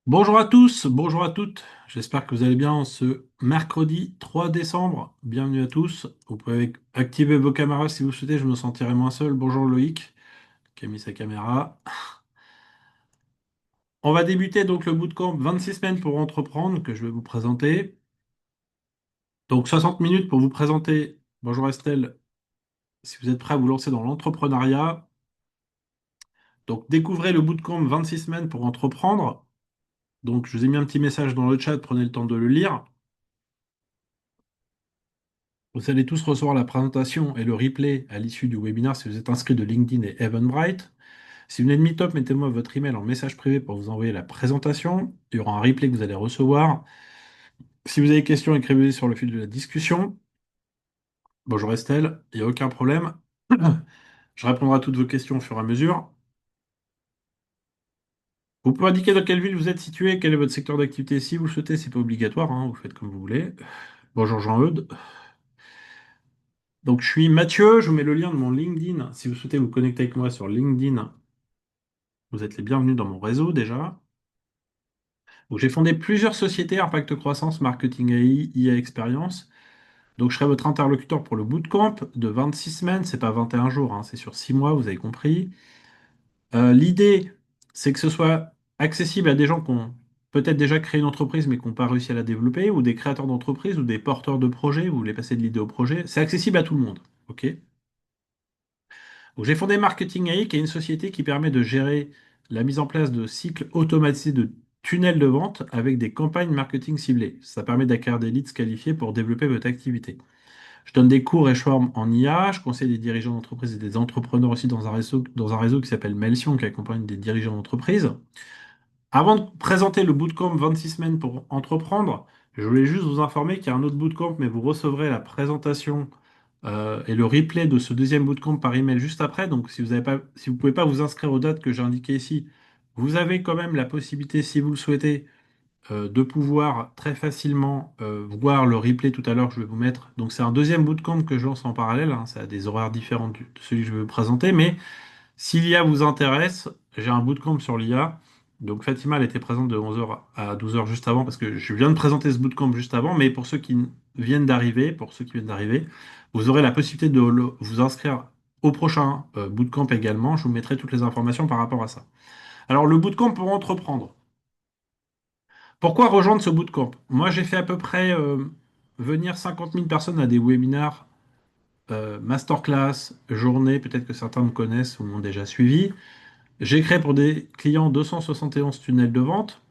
Bonjour à tous, bonjour à toutes. J'espère que vous allez bien ce mercredi 3 décembre. Bienvenue à tous. Vous pouvez activer vos caméras si vous souhaitez, je me sentirai moins seul. Bonjour Loïc, qui a mis sa caméra. On va débuter donc le bootcamp 26 semaines pour entreprendre que je vais vous présenter. Donc 60 minutes pour vous présenter. Bonjour Estelle, si vous êtes prêt à vous lancer dans l'entrepreneuriat. Donc découvrez le bootcamp 26 semaines pour entreprendre. Donc je vous ai mis un petit message dans le chat, prenez le temps de le lire. Vous allez tous recevoir la présentation et le replay à l'issue du webinaire si vous êtes inscrit de LinkedIn et Eventbrite. Si vous n'êtes Meetup, mettez-moi votre email en message privé pour vous envoyer la présentation. Il y aura un replay que vous allez recevoir. Si vous avez des questions, écrivez-les sur le fil de la discussion. Bonjour Estelle, il n'y a aucun problème. Je répondrai à toutes vos questions au fur et à mesure. Vous pouvez indiquer dans quelle ville vous êtes situé, quel est votre secteur d'activité si vous le souhaitez, c'est pas obligatoire, hein, vous faites comme vous voulez. Bonjour Jean-Eudes. Donc je suis Mathieu, je vous mets le lien de mon LinkedIn. Si vous souhaitez vous connecter avec moi sur LinkedIn, vous êtes les bienvenus dans mon réseau déjà. Donc, j'ai fondé plusieurs sociétés, Impact Croissance, Marketing AI, IA Expérience. Donc, je serai votre interlocuteur pour le bootcamp de 26 semaines. C'est pas 21 jours, hein, c'est sur 6 mois, vous avez compris. L'idée, c'est que ce soit accessible à des gens qui ont peut-être déjà créé une entreprise mais qui n'ont pas réussi à la développer, ou des créateurs d'entreprises, ou des porteurs de projets, vous voulez passer de l'idée au projet. C'est accessible à tout le monde. OK? Donc, j'ai fondé Marketing AI, qui est une société qui permet de gérer la mise en place de cycles automatisés de tunnels de vente avec des campagnes marketing ciblées. Ça permet d'acquérir des leads qualifiés pour développer votre activité. Je donne des cours et je forme en IA. Je conseille des dirigeants d'entreprise et des entrepreneurs aussi dans un réseau qui s'appelle Melsion, qui accompagne des dirigeants d'entreprise. Avant de présenter le bootcamp 26 semaines pour entreprendre, je voulais juste vous informer qu'il y a un autre bootcamp, mais vous recevrez la présentation et le replay de ce deuxième bootcamp par email juste après. Donc, si vous pouvez pas vous inscrire aux dates que j'ai indiquées ici, vous avez quand même la possibilité, si vous le souhaitez, de pouvoir très facilement voir le replay tout à l'heure que je vais vous mettre. Donc, c'est un deuxième bootcamp que je lance en parallèle, hein. C'est à des horaires différents de celui que je vais vous présenter, mais si l'IA vous intéresse, j'ai un bootcamp sur l'IA. Donc Fatima, elle était présente de 11h à 12h juste avant, parce que je viens de présenter ce bootcamp juste avant, mais pour ceux qui viennent d'arriver, vous aurez la possibilité de vous inscrire au prochain bootcamp également. Je vous mettrai toutes les informations par rapport à ça. Alors le bootcamp pour entreprendre. Pourquoi rejoindre ce bootcamp? Moi, j'ai fait à peu près venir 50 000 personnes à des webinaires, masterclass, journées, peut-être que certains me connaissent ou m'ont déjà suivi. J'ai créé pour des clients 271 tunnels de vente.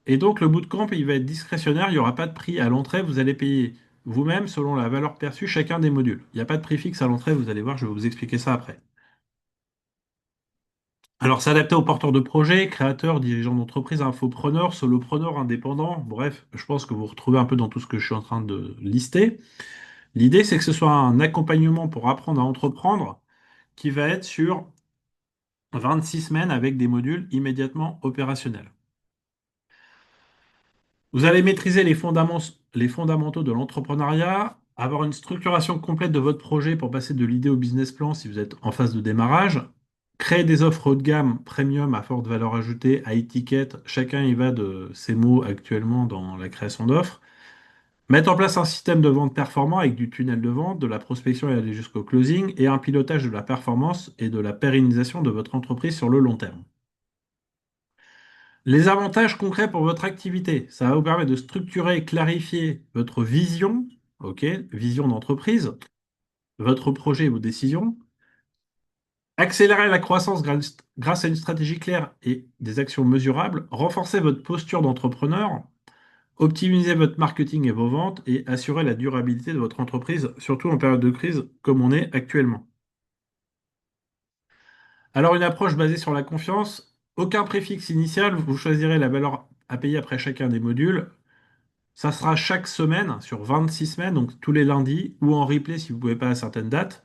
Et donc, le bootcamp, il va être discrétionnaire. Il n'y aura pas de prix à l'entrée. Vous allez payer vous-même selon la valeur perçue chacun des modules. Il n'y a pas de prix fixe à l'entrée. Vous allez voir, je vais vous expliquer ça après. Alors, c'est adapté aux porteurs de projets, créateurs, dirigeants d'entreprise, infopreneurs, solopreneurs, indépendants. Bref, je pense que vous retrouvez un peu dans tout ce que je suis en train de lister. L'idée, c'est que ce soit un accompagnement pour apprendre à entreprendre qui va être sur 26 semaines avec des modules immédiatement opérationnels. Vous allez maîtriser les fondamentaux de l'entrepreneuriat, avoir une structuration complète de votre projet pour passer de l'idée au business plan si vous êtes en phase de démarrage, créer des offres haut de gamme, premium à forte valeur ajoutée, à étiquette, chacun y va de ses mots actuellement dans la création d'offres, mettre en place un système de vente performant avec du tunnel de vente, de la prospection et aller jusqu'au closing, et un pilotage de la performance et de la pérennisation de votre entreprise sur le long terme. Les avantages concrets pour votre activité, ça va vous permettre de structurer et clarifier votre vision, ok, vision d'entreprise, votre projet et vos décisions, accélérer la croissance grâce à une stratégie claire et des actions mesurables, renforcer votre posture d'entrepreneur, optimiser votre marketing et vos ventes et assurer la durabilité de votre entreprise, surtout en période de crise comme on est actuellement. Alors une approche basée sur la confiance, aucun préfixe initial, vous choisirez la valeur à payer après chacun des modules. Ça sera chaque semaine, sur 26 semaines, donc tous les lundis, ou en replay si vous ne pouvez pas à certaines dates.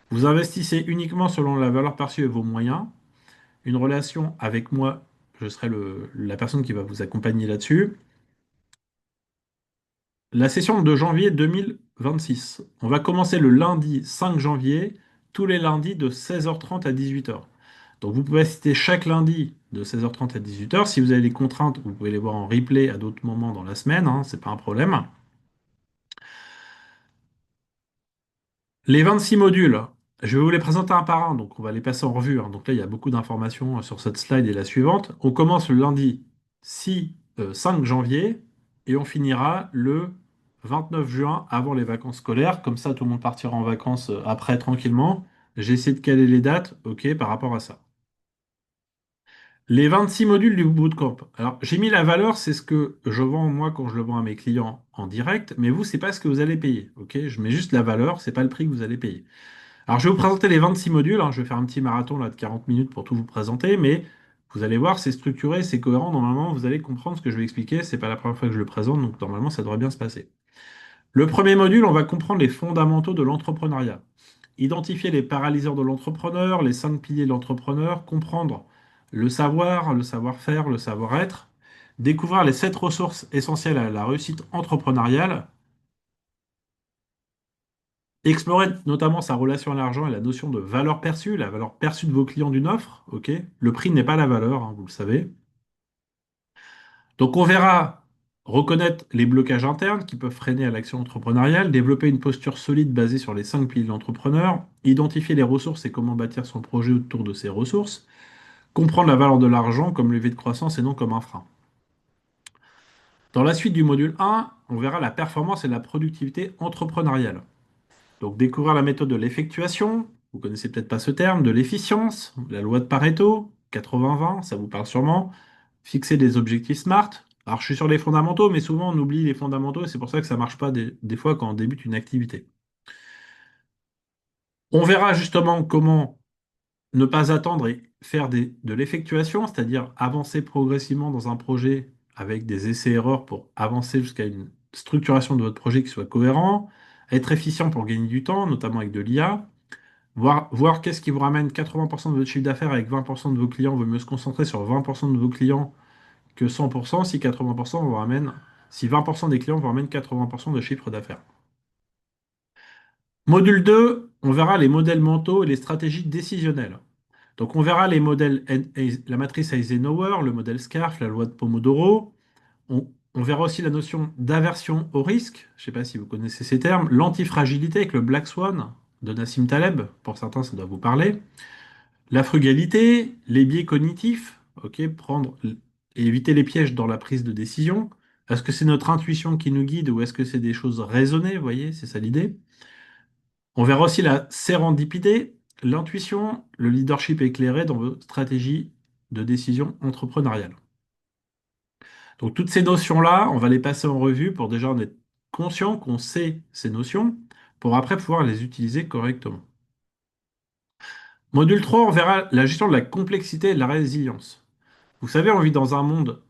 Vous investissez uniquement selon la valeur perçue et vos moyens. Une relation avec moi, je serai la personne qui va vous accompagner là-dessus. La session de janvier 2026. On va commencer le lundi 5 janvier, tous les lundis de 16h30 à 18h. Donc vous pouvez assister chaque lundi de 16h30 à 18h. Si vous avez des contraintes, vous pouvez les voir en replay à d'autres moments dans la semaine, hein, c'est pas un problème. Les 26 modules, je vais vous les présenter un par un, donc on va les passer en revue, hein. Donc là, il y a beaucoup d'informations sur cette slide et la suivante. On commence le lundi 5 janvier et on finira le 29 juin avant les vacances scolaires. Comme ça, tout le monde partira en vacances après tranquillement. J'essaie de caler les dates, ok, par rapport à ça. Les 26 modules du bootcamp. Alors, j'ai mis la valeur, c'est ce que je vends moi quand je le vends à mes clients en direct, mais vous, c'est pas ce que vous allez payer, ok? Je mets juste la valeur, c'est pas le prix que vous allez payer. Alors, je vais vous présenter les 26 modules, hein. Je vais faire un petit marathon là, de 40 minutes pour tout vous présenter, mais vous allez voir, c'est structuré, c'est cohérent. Normalement, vous allez comprendre ce que je vais expliquer. C'est pas la première fois que je le présente, donc normalement, ça devrait bien se passer. Le premier module, on va comprendre les fondamentaux de l'entrepreneuriat. Identifier les paralyseurs de l'entrepreneur, les 5 piliers de l'entrepreneur, comprendre le savoir, le savoir-faire, le savoir-être, découvrir les 7 ressources essentielles à la réussite entrepreneuriale, explorer notamment sa relation à l'argent et la notion de valeur perçue, la valeur perçue de vos clients d'une offre, ok? Le prix n'est pas la valeur, hein, vous le savez. Donc on verra reconnaître les blocages internes qui peuvent freiner à l'action entrepreneuriale, développer une posture solide basée sur les 5 piliers de l'entrepreneur, identifier les ressources et comment bâtir son projet autour de ces ressources, comprendre la valeur de l'argent comme levier de croissance et non comme un frein. Dans la suite du module 1, on verra la performance et la productivité entrepreneuriale. Donc découvrir la méthode de l'effectuation, vous connaissez peut-être pas ce terme, de l'efficience, la loi de Pareto, 80-20, ça vous parle sûrement, fixer des objectifs SMART. Alors je suis sur les fondamentaux, mais souvent on oublie les fondamentaux et c'est pour ça que ça marche pas des fois quand on débute une activité. On verra justement comment ne pas attendre et faire de l'effectuation, c'est-à-dire avancer progressivement dans un projet avec des essais-erreurs pour avancer jusqu'à une structuration de votre projet qui soit cohérent, être efficient pour gagner du temps, notamment avec de l'IA, voir qu'est-ce qui vous ramène 80% de votre chiffre d'affaires avec 20% de vos clients. Il vaut mieux se concentrer sur 20% de vos clients que 100% si 80% vous ramènent, si 20% des clients vous ramènent 80% de chiffre d'affaires. Module 2, on verra les modèles mentaux et les stratégies décisionnelles. Donc on verra les modèles, la matrice Eisenhower, le modèle SCARF, la loi de Pomodoro. On verra aussi la notion d'aversion au risque, je ne sais pas si vous connaissez ces termes, l'antifragilité avec le Black Swan de Nassim Taleb, pour certains ça doit vous parler, la frugalité, les biais cognitifs, ok, prendre et éviter les pièges dans la prise de décision. Est-ce que c'est notre intuition qui nous guide ou est-ce que c'est des choses raisonnées, vous voyez, c'est ça l'idée. On verra aussi la sérendipité, l'intuition, le leadership éclairé dans vos stratégies de décision entrepreneuriale. Donc toutes ces notions-là, on va les passer en revue pour déjà en être conscient qu'on sait ces notions, pour après pouvoir les utiliser correctement. Module 3, on verra la gestion de la complexité et de la résilience. Vous savez, on vit dans un monde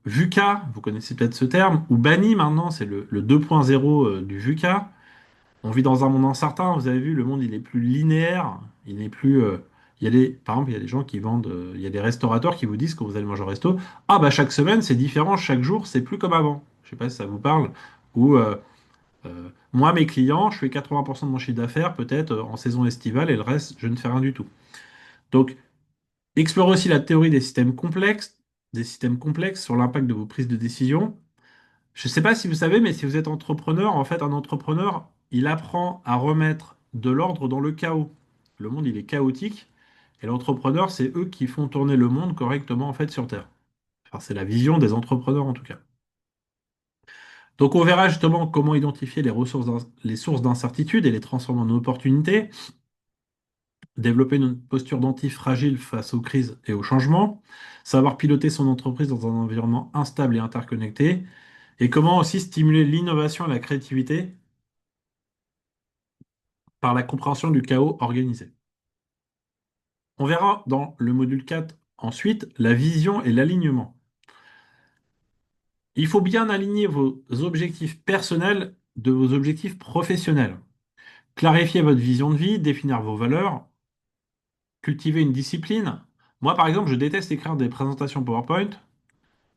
VUCA, vous connaissez peut-être ce terme, ou banni maintenant, c'est le 2.0 du VUCA. On vit dans un monde incertain, vous avez vu, le monde il est plus linéaire, il n'est plus. Il y a par exemple, il y a des gens qui vendent, il y a des restaurateurs qui vous disent quand vous allez manger au resto, ah bah chaque semaine c'est différent, chaque jour c'est plus comme avant. Je sais pas si ça vous parle. Ou moi mes clients, je fais 80% de mon chiffre d'affaires peut-être en saison estivale et le reste je ne fais rien du tout. Donc explorez aussi la théorie des systèmes complexes sur l'impact de vos prises de décision. Je ne sais pas si vous savez, mais si vous êtes entrepreneur, en fait, un entrepreneur, il apprend à remettre de l'ordre dans le chaos. Le monde, il est chaotique, et l'entrepreneur, c'est eux qui font tourner le monde correctement, en fait, sur Terre. Enfin, c'est la vision des entrepreneurs, en tout cas. Donc, on verra justement comment identifier les sources d'incertitude et les transformer en opportunités, développer une posture d'antifragile face aux crises et aux changements, savoir piloter son entreprise dans un environnement instable et interconnecté, et comment aussi stimuler l'innovation et la créativité par la compréhension du chaos organisé. On verra dans le module 4 ensuite la vision et l'alignement. Il faut bien aligner vos objectifs personnels de vos objectifs professionnels. Clarifier votre vision de vie, définir vos valeurs, cultiver une discipline. Moi, par exemple, je déteste écrire des présentations PowerPoint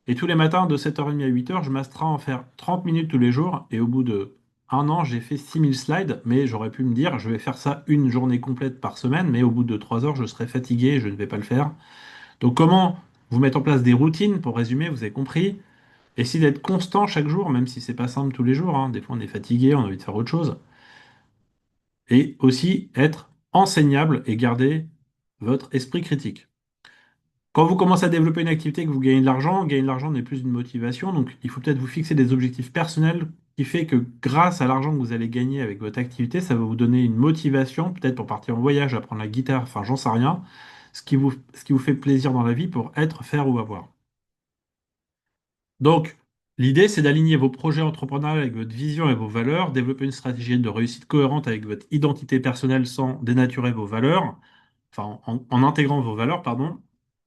et tous les matins de 7h30 à 8h, je m'astreins à en faire 30 minutes tous les jours et au bout de un an, j'ai fait 6000 slides, mais j'aurais pu me dire, je vais faire ça une journée complète par semaine, mais au bout de 3 heures, je serai fatigué, je ne vais pas le faire. Donc comment vous mettre en place des routines, pour résumer, vous avez compris. Essayez d'être constant chaque jour, même si c'est pas simple tous les jours, hein. Des fois, on est fatigué, on a envie de faire autre chose. Et aussi être enseignable et garder votre esprit critique. Quand vous commencez à développer une activité et que vous gagnez de l'argent, gagner de l'argent n'est plus une motivation, donc il faut peut-être vous fixer des objectifs personnels qui fait que grâce à l'argent que vous allez gagner avec votre activité, ça va vous donner une motivation, peut-être pour partir en voyage, apprendre la guitare, enfin j'en sais rien, ce qui vous fait plaisir dans la vie pour être, faire ou avoir. Donc, l'idée, c'est d'aligner vos projets entrepreneuriaux avec votre vision et vos valeurs, développer une stratégie de réussite cohérente avec votre identité personnelle sans dénaturer vos valeurs, enfin en intégrant vos valeurs, pardon.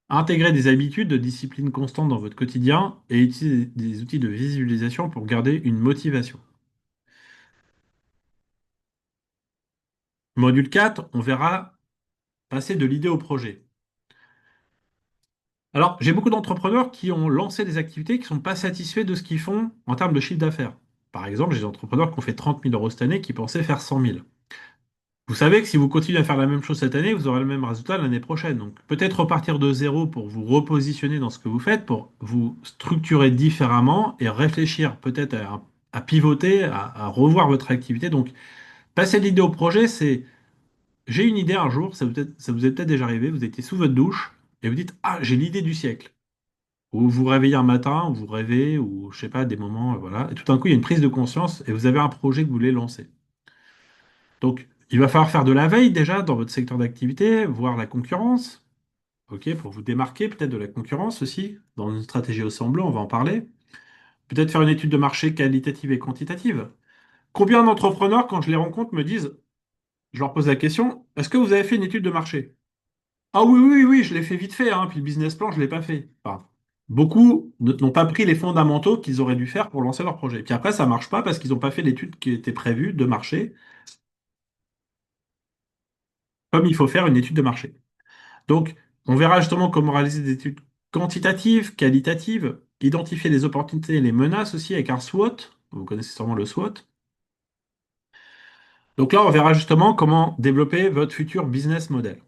Intégrer des habitudes de discipline constante dans votre quotidien et utiliser des outils de visualisation pour garder une motivation. Module 4, on verra passer de l'idée au projet. Alors, j'ai beaucoup d'entrepreneurs qui ont lancé des activités qui ne sont pas satisfaits de ce qu'ils font en termes de chiffre d'affaires. Par exemple, j'ai des entrepreneurs qui ont fait 30 000 euros cette année qui pensaient faire 100 000. Vous savez que si vous continuez à faire la même chose cette année, vous aurez le même résultat l'année prochaine. Donc peut-être repartir de zéro pour vous repositionner dans ce que vous faites, pour vous structurer différemment et réfléchir peut-être à pivoter, à revoir votre activité. Donc passer de l'idée au projet, c'est j'ai une idée un jour, ça vous est peut-être déjà arrivé, vous étiez sous votre douche et vous dites ah j'ai l'idée du siècle. Ou vous vous réveillez un matin, ou vous rêvez, ou je sais pas, des moments, voilà. Et tout d'un coup, il y a une prise de conscience et vous avez un projet que vous voulez lancer. Donc, il va falloir faire de la veille déjà dans votre secteur d'activité, voir la concurrence, ok, pour vous démarquer peut-être de la concurrence aussi, dans une stratégie au semblant, on va en parler. Peut-être faire une étude de marché qualitative et quantitative. Combien d'entrepreneurs, quand je les rencontre, me disent, je leur pose la question, est-ce que vous avez fait une étude de marché? Ah oui, oui, oui, je l'ai fait vite fait, hein, puis le business plan, je ne l'ai pas fait. Enfin, beaucoup n'ont pas pris les fondamentaux qu'ils auraient dû faire pour lancer leur projet. Puis après, ça ne marche pas parce qu'ils n'ont pas fait l'étude qui était prévue de marché, comme il faut faire une étude de marché. Donc, on verra justement comment réaliser des études quantitatives, qualitatives, identifier les opportunités et les menaces aussi avec un SWOT. Vous connaissez sûrement le SWOT. Donc là, on verra justement comment développer votre futur business model.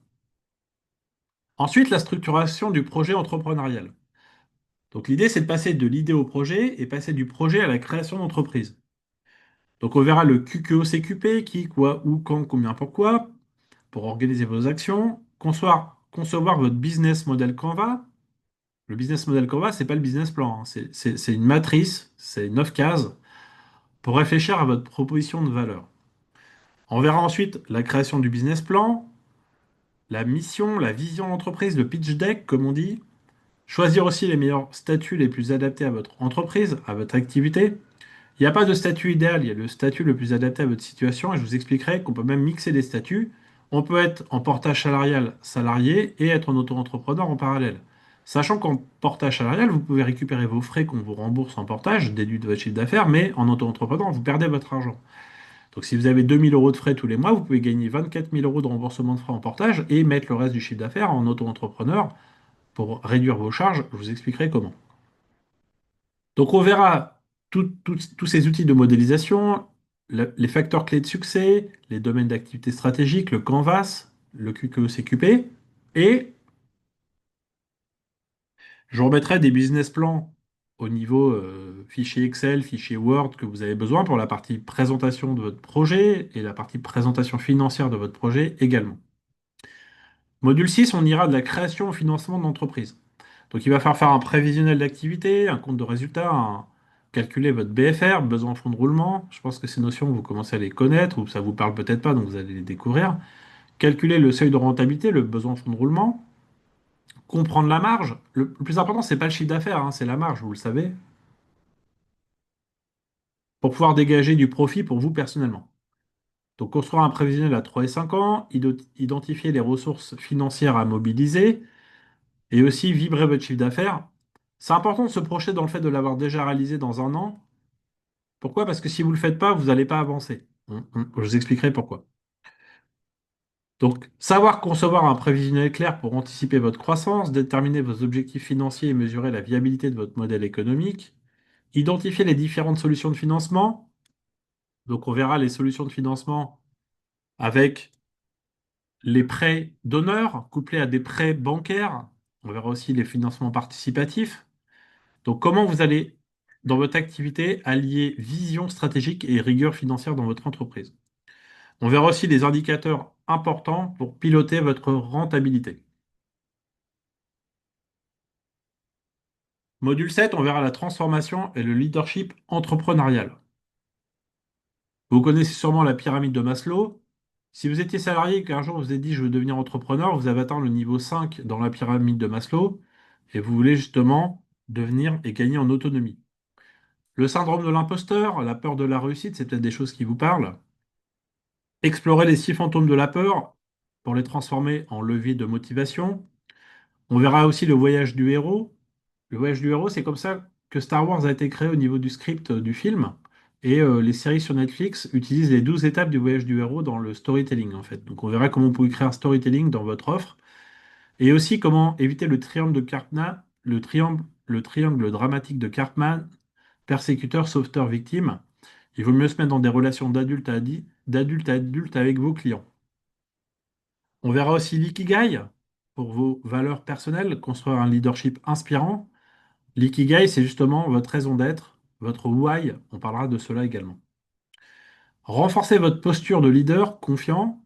Ensuite, la structuration du projet entrepreneurial. Donc l'idée, c'est de passer de l'idée au projet et passer du projet à la création d'entreprise. Donc on verra le QQOCQP, qui, quoi, où, quand, combien, pourquoi, pour organiser vos actions, concevoir votre business model Canva. Le business model Canva, c'est pas le business plan, hein. C'est une matrice, c'est 9 cases pour réfléchir à votre proposition de valeur. On verra ensuite la création du business plan, la mission, la vision d'entreprise, le pitch deck, comme on dit. Choisir aussi les meilleurs statuts les plus adaptés à votre entreprise, à votre activité. Il n'y a pas de statut idéal, il y a le statut le plus adapté à votre situation et je vous expliquerai qu'on peut même mixer des statuts. On peut être en portage salarial salarié et être en auto-entrepreneur en parallèle. Sachant qu'en portage salarial, vous pouvez récupérer vos frais qu'on vous rembourse en portage, déduit de votre chiffre d'affaires, mais en auto-entrepreneur, vous perdez votre argent. Donc si vous avez 2 000 euros de frais tous les mois, vous pouvez gagner 24 000 euros de remboursement de frais en portage et mettre le reste du chiffre d'affaires en auto-entrepreneur pour réduire vos charges. Je vous expliquerai comment. Donc on verra tous ces outils de modélisation, les facteurs clés de succès, les domaines d'activité stratégique, le Canvas, le QQCQP, et je remettrai des business plans au niveau fichier Excel, fichier Word que vous avez besoin pour la partie présentation de votre projet et la partie présentation financière de votre projet également. Module 6, on ira de la création au financement d'entreprise. Donc il va falloir faire un prévisionnel d'activité, un compte de résultat, calculer votre BFR, besoin en fonds de roulement. Je pense que ces notions, vous commencez à les connaître, ou ça vous parle peut-être pas, donc vous allez les découvrir. Calculer le seuil de rentabilité, le besoin en fonds de roulement. Comprendre la marge. Le plus important, c'est pas le chiffre d'affaires, hein, c'est la marge, vous le savez, pour pouvoir dégager du profit pour vous personnellement. Donc construire un prévisionnel à 3 et 5 ans, identifier les ressources financières à mobiliser, et aussi vibrer votre chiffre d'affaires. C'est important de se projeter dans le fait de l'avoir déjà réalisé dans un an. Pourquoi? Parce que si vous ne le faites pas, vous n'allez pas avancer. Je vous expliquerai pourquoi. Donc, savoir concevoir un prévisionnel clair pour anticiper votre croissance, déterminer vos objectifs financiers et mesurer la viabilité de votre modèle économique, identifier les différentes solutions de financement, Donc, on verra les solutions de financement avec les prêts d'honneur couplés à des prêts bancaires. On verra aussi les financements participatifs. Donc, comment vous allez, dans votre activité, allier vision stratégique et rigueur financière dans votre entreprise. On verra aussi des indicateurs importants pour piloter votre rentabilité. Module 7, on verra la transformation et le leadership entrepreneurial. Vous connaissez sûrement la pyramide de Maslow. Si vous étiez salarié et qu'un jour vous vous êtes dit je veux devenir entrepreneur, vous avez atteint le niveau 5 dans la pyramide de Maslow et vous voulez justement devenir et gagner en autonomie. Le syndrome de l'imposteur, la peur de la réussite, c'est peut-être des choses qui vous parlent. Explorer les 6 fantômes de la peur pour les transformer en levier de motivation. On verra aussi le voyage du héros. Le voyage du héros, c'est comme ça que Star Wars a été créé au niveau du script du film. Et les séries sur Netflix utilisent les 12 étapes du voyage du héros dans le storytelling, en fait. Donc on verra comment vous pouvez créer un storytelling dans votre offre. Et aussi comment éviter le triangle de Cartman, le triangle dramatique de Cartman, persécuteur, sauveteur, victime. Il vaut mieux se mettre dans des relations d'adulte à adulte avec vos clients. On verra aussi l'ikigai pour vos valeurs personnelles, construire un leadership inspirant. L'ikigai, c'est justement votre raison d'être, votre why. On parlera de cela également. Renforcez votre posture de leader confiant,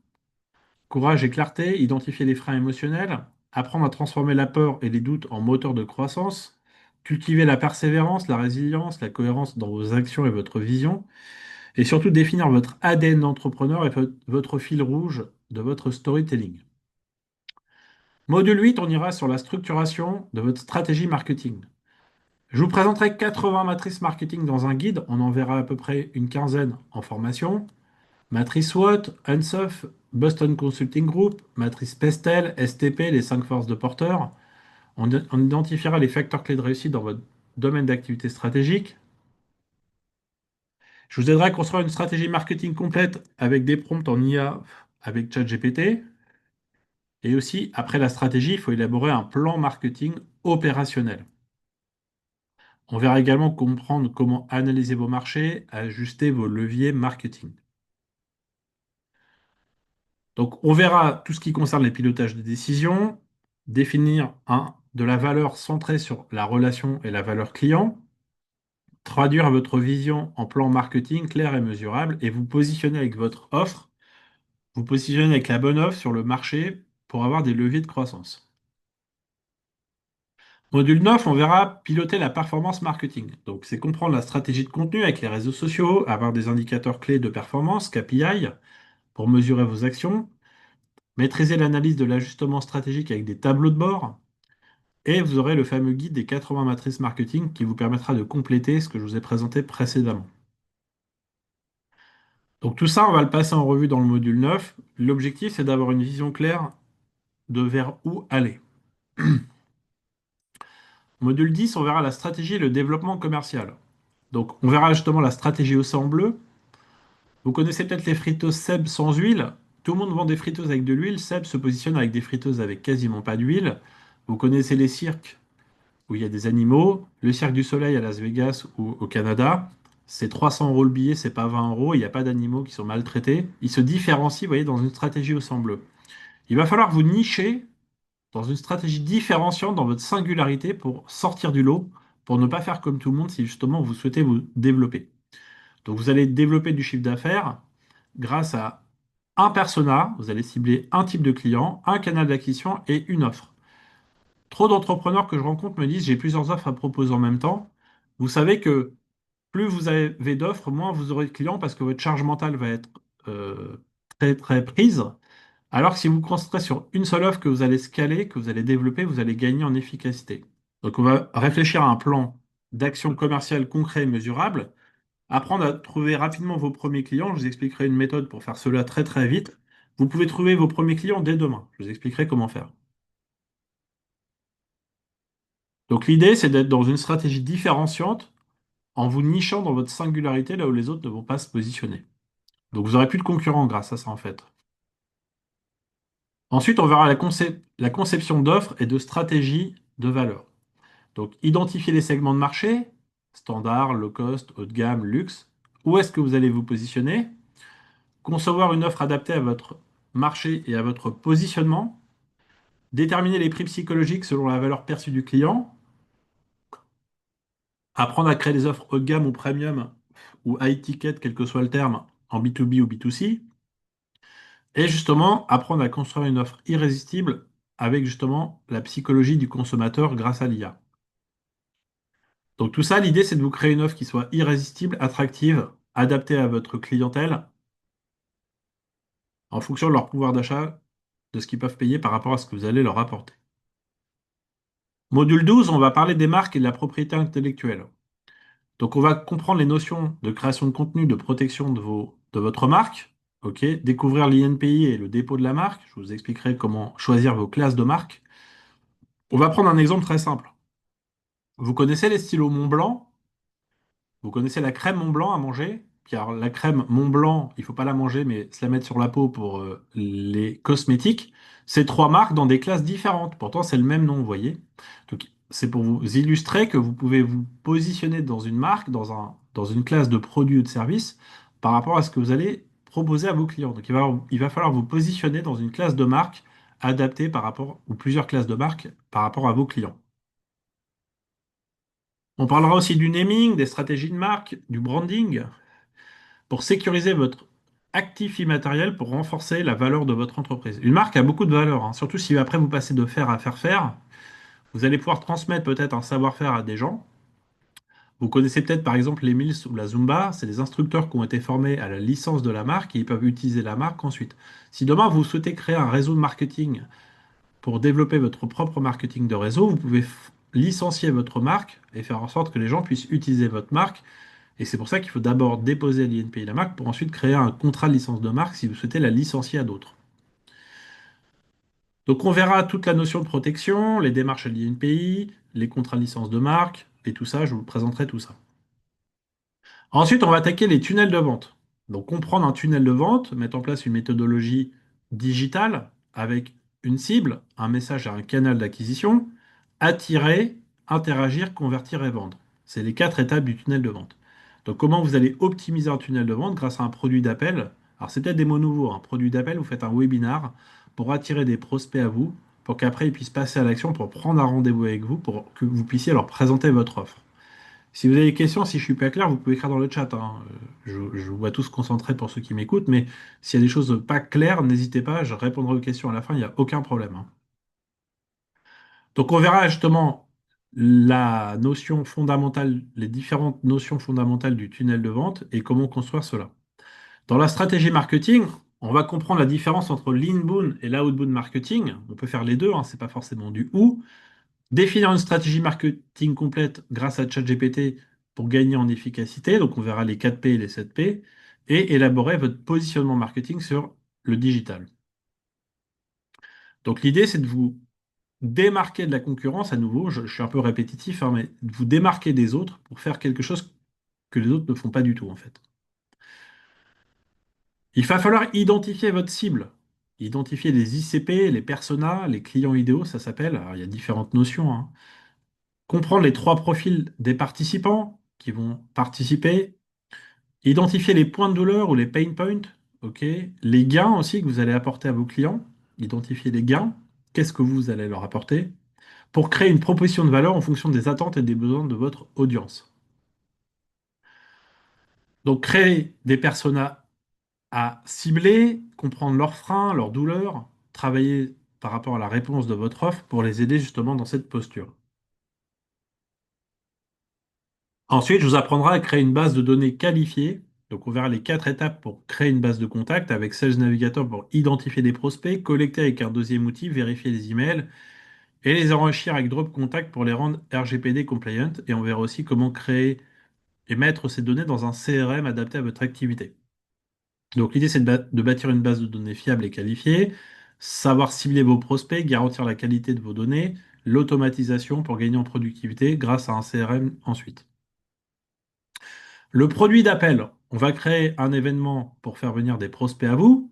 courage et clarté, identifier les freins émotionnels, apprendre à transformer la peur et les doutes en moteur de croissance, cultiver la persévérance, la résilience, la cohérence dans vos actions et votre vision, et surtout définir votre ADN d'entrepreneur et votre fil rouge de votre storytelling. Module 8, on ira sur la structuration de votre stratégie marketing. Je vous présenterai 80 matrices marketing dans un guide. On en verra à peu près une quinzaine en formation. Matrice SWOT, Unsoft, Boston Consulting Group, matrice Pestel, STP, les 5 forces de porteur. On identifiera les facteurs clés de réussite dans votre domaine d'activité stratégique. Je vous aiderai à construire une stratégie marketing complète avec des prompts en IA avec ChatGPT. Et aussi, après la stratégie, il faut élaborer un plan marketing opérationnel. On verra également comprendre comment analyser vos marchés, ajuster vos leviers marketing. Donc, on verra tout ce qui concerne les pilotages de décision, définir de la valeur centrée sur la relation et la valeur client, traduire votre vision en plan marketing clair et mesurable, et vous positionner avec votre offre, vous positionner avec la bonne offre sur le marché pour avoir des leviers de croissance. Module 9, on verra piloter la performance marketing. Donc, c'est comprendre la stratégie de contenu avec les réseaux sociaux, avoir des indicateurs clés de performance, KPI, pour mesurer vos actions, maîtriser l'analyse de l'ajustement stratégique avec des tableaux de bord, et vous aurez le fameux guide des 80 matrices marketing qui vous permettra de compléter ce que je vous ai présenté précédemment. Donc tout ça, on va le passer en revue dans le module 9. L'objectif, c'est d'avoir une vision claire de vers où aller. Module 10, on verra la stratégie et le développement commercial. Donc on verra justement la stratégie au sang bleu. Vous connaissez peut-être les friteuses Seb sans huile. Tout le monde vend des friteuses avec de l'huile. Seb se positionne avec des friteuses avec quasiment pas d'huile. Vous connaissez les cirques où il y a des animaux. Le Cirque du Soleil à Las Vegas ou au Canada, c'est 300 € le billet, c'est pas 20 euros. Il n'y a pas d'animaux qui sont maltraités. Ils se différencient, vous voyez, dans une stratégie au sang bleu. Il va falloir vous nicher dans une stratégie différenciante dans votre singularité pour sortir du lot, pour ne pas faire comme tout le monde si justement vous souhaitez vous développer. Donc vous allez développer du chiffre d'affaires grâce à un persona, vous allez cibler un type de client, un canal d'acquisition et une offre. Trop d'entrepreneurs que je rencontre me disent j'ai plusieurs offres à proposer en même temps. Vous savez que plus vous avez d'offres, moins vous aurez de clients parce que votre charge mentale va être euh, très très prise. Alors que si vous vous concentrez sur une seule offre que vous allez scaler, que vous allez développer, vous allez gagner en efficacité. Donc on va réfléchir à un plan d'action commerciale concret et mesurable. Apprendre à trouver rapidement vos premiers clients. Je vous expliquerai une méthode pour faire cela très très vite. Vous pouvez trouver vos premiers clients dès demain. Je vous expliquerai comment faire. Donc l'idée, c'est d'être dans une stratégie différenciante en vous nichant dans votre singularité là où les autres ne vont pas se positionner. Donc vous n'aurez plus de concurrents grâce à ça en fait. Ensuite, on verra la conception d'offres et de stratégie de valeur. Donc identifier les segments de marché, standard, low cost, haut de gamme, luxe. où est-ce que vous allez vous positionner, concevoir une offre adaptée à votre marché et à votre positionnement, déterminer les prix psychologiques selon la valeur perçue du client, apprendre à créer des offres haut de gamme ou premium ou high ticket, quel que soit le terme, en B2B ou B2C, et justement apprendre à construire une offre irrésistible avec justement la psychologie du consommateur grâce à l'IA. Donc tout ça, l'idée, c'est de vous créer une offre qui soit irrésistible, attractive, adaptée à votre clientèle en fonction de leur pouvoir d'achat, de ce qu'ils peuvent payer par rapport à ce que vous allez leur apporter. Module 12, on va parler des marques et de la propriété intellectuelle. Donc on va comprendre les notions de création de contenu, de protection de votre marque, ok, découvrir l'INPI et le dépôt de la marque. Je vous expliquerai comment choisir vos classes de marque. On va prendre un exemple très simple. Vous connaissez les stylos Montblanc? Vous connaissez la crème Montblanc à manger? Puis alors, la crème Montblanc, il faut pas la manger, mais se la mettre sur la peau pour les cosmétiques. C'est trois marques dans des classes différentes. Pourtant, c'est le même nom, vous voyez. Donc, c'est pour vous illustrer que vous pouvez vous positionner dans une marque, dans une classe de produits ou de services, par rapport à ce que vous allez proposer à vos clients. Donc, il va falloir vous positionner dans une classe de marque adaptée par rapport, ou plusieurs classes de marque par rapport à vos clients. On parlera aussi du naming, des stratégies de marque, du branding, pour sécuriser votre actif immatériel pour renforcer la valeur de votre entreprise. Une marque a beaucoup de valeur, hein, surtout si après vous passez de faire à faire faire. Vous allez pouvoir transmettre peut-être un savoir-faire à des gens. Vous connaissez peut-être par exemple les Mills ou la Zumba, c'est des instructeurs qui ont été formés à la licence de la marque et ils peuvent utiliser la marque ensuite. Si demain vous souhaitez créer un réseau de marketing pour développer votre propre marketing de réseau, vous pouvez licencier votre marque et faire en sorte que les gens puissent utiliser votre marque. Et c'est pour ça qu'il faut d'abord déposer l'INPI la marque pour ensuite créer un contrat de licence de marque si vous souhaitez la licencier à d'autres. Donc on verra toute la notion de protection, les démarches à l'INPI, les contrats de licence de marque, et tout ça, je vous présenterai tout ça. Ensuite, on va attaquer les tunnels de vente. Donc comprendre un tunnel de vente, mettre en place une méthodologie digitale avec une cible, un message à un canal d'acquisition, attirer, interagir, convertir et vendre. C'est les quatre étapes du tunnel de vente. Donc comment vous allez optimiser un tunnel de vente grâce à un produit d'appel. Alors c'est peut-être des mots nouveaux, un produit d'appel, vous faites un webinar pour attirer des prospects à vous, pour qu'après ils puissent passer à l'action, pour prendre un rendez-vous avec vous, pour que vous puissiez leur présenter votre offre. Si vous avez des questions, si je suis pas clair, vous pouvez écrire dans le chat, hein. Je vous vois tous concentrés pour ceux qui m'écoutent, mais s'il y a des choses pas claires, n'hésitez pas, je répondrai aux questions à la fin, il n'y a aucun problème, hein. Donc on verra justement la notion fondamentale, les différentes notions fondamentales du tunnel de vente et comment construire cela. Dans la stratégie marketing, on va comprendre la différence entre l'inbound et l'outbound marketing. On peut faire les deux, hein, c'est pas forcément du ou. Définir une stratégie marketing complète grâce à ChatGPT pour gagner en efficacité. Donc, on verra les 4 P et les 7 P. Et élaborer votre positionnement marketing sur le digital. Donc, l'idée, c'est de vous démarquer de la concurrence. À nouveau, je suis un peu répétitif, hein, mais de vous démarquer des autres pour faire quelque chose que les autres ne font pas du tout, en fait. Il va falloir identifier votre cible. Identifier les ICP, les personas, les clients idéaux, ça s'appelle. Alors, il y a différentes notions, hein. Comprendre les trois profils des participants qui vont participer, identifier les points de douleur ou les pain points, ok, les gains aussi que vous allez apporter à vos clients, identifier les gains, qu'est-ce que vous allez leur apporter, pour créer une proposition de valeur en fonction des attentes et des besoins de votre audience. Donc créer des personas à cibler, comprendre leurs freins, leurs douleurs, travailler par rapport à la réponse de votre offre pour les aider justement dans cette posture. Ensuite, je vous apprendrai à créer une base de données qualifiée. Donc, on verra les quatre étapes pour créer une base de contact avec Sales Navigator pour identifier des prospects, collecter avec un deuxième outil, vérifier les emails et les enrichir avec Drop Contact pour les rendre RGPD compliant. Et on verra aussi comment créer et mettre ces données dans un CRM adapté à votre activité. Donc, l'idée, c'est de bâtir une base de données fiable et qualifiée, savoir cibler vos prospects, garantir la qualité de vos données, l'automatisation pour gagner en productivité grâce à un CRM ensuite. Le produit d'appel, on va créer un événement pour faire venir des prospects à vous.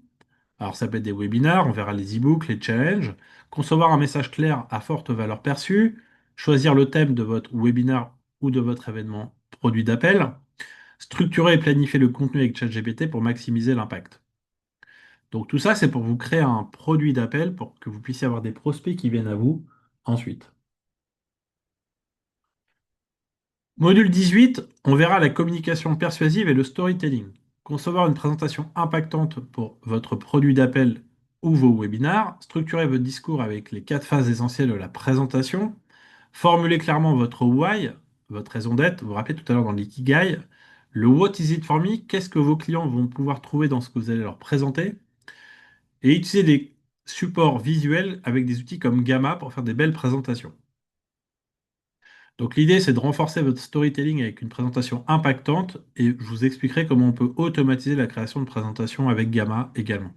Alors ça peut être des webinars, on verra les e-books, les challenges. Concevoir un message clair à forte valeur perçue. Choisir le thème de votre webinar ou de votre événement produit d'appel. Structurer et planifier le contenu avec ChatGPT pour maximiser l'impact. Donc tout ça, c'est pour vous créer un produit d'appel pour que vous puissiez avoir des prospects qui viennent à vous ensuite. Module 18, on verra la communication persuasive et le storytelling. Concevoir une présentation impactante pour votre produit d'appel ou vos webinars. Structurer votre discours avec les 4 phases essentielles de la présentation. Formuler clairement votre why, votre raison d'être. Vous vous rappelez tout à l'heure dans l'ikigai. Le what is it for me, qu'est-ce que vos clients vont pouvoir trouver dans ce que vous allez leur présenter. Et utiliser des supports visuels avec des outils comme Gamma pour faire des belles présentations. Donc l'idée, c'est de renforcer votre storytelling avec une présentation impactante et je vous expliquerai comment on peut automatiser la création de présentations avec Gamma également.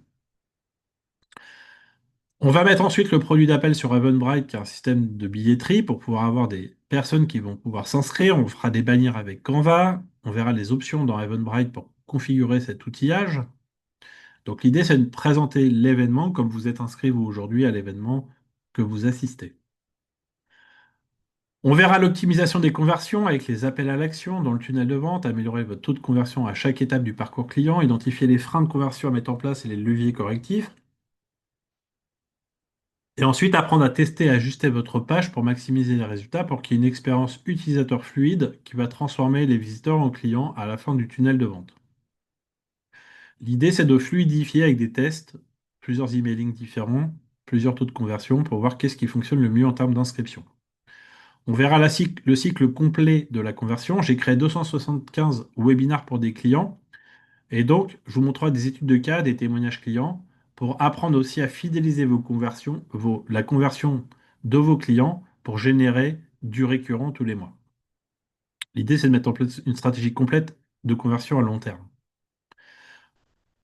On va mettre ensuite le produit d'appel sur Eventbrite, qui est un système de billetterie pour pouvoir avoir des personnes qui vont pouvoir s'inscrire. On fera des bannières avec Canva. On verra les options dans Eventbrite pour configurer cet outillage. Donc l'idée, c'est de présenter l'événement comme vous êtes inscrit vous aujourd'hui à l'événement que vous assistez. On verra l'optimisation des conversions avec les appels à l'action dans le tunnel de vente, améliorer votre taux de conversion à chaque étape du parcours client, identifier les freins de conversion à mettre en place et les leviers correctifs. Et ensuite, apprendre à tester et ajuster votre page pour maximiser les résultats, pour qu'il y ait une expérience utilisateur fluide qui va transformer les visiteurs en clients à la fin du tunnel de vente. L'idée, c'est de fluidifier avec des tests, plusieurs emailing différents, plusieurs taux de conversion pour voir qu'est-ce qui fonctionne le mieux en termes d'inscription. On verra le cycle complet de la conversion. J'ai créé 275 webinars pour des clients. Et donc, je vous montrerai des études de cas, des témoignages clients, pour apprendre aussi à fidéliser vos conversions, la conversion de vos clients pour générer du récurrent tous les mois. L'idée, c'est de mettre en place une stratégie complète de conversion à long terme.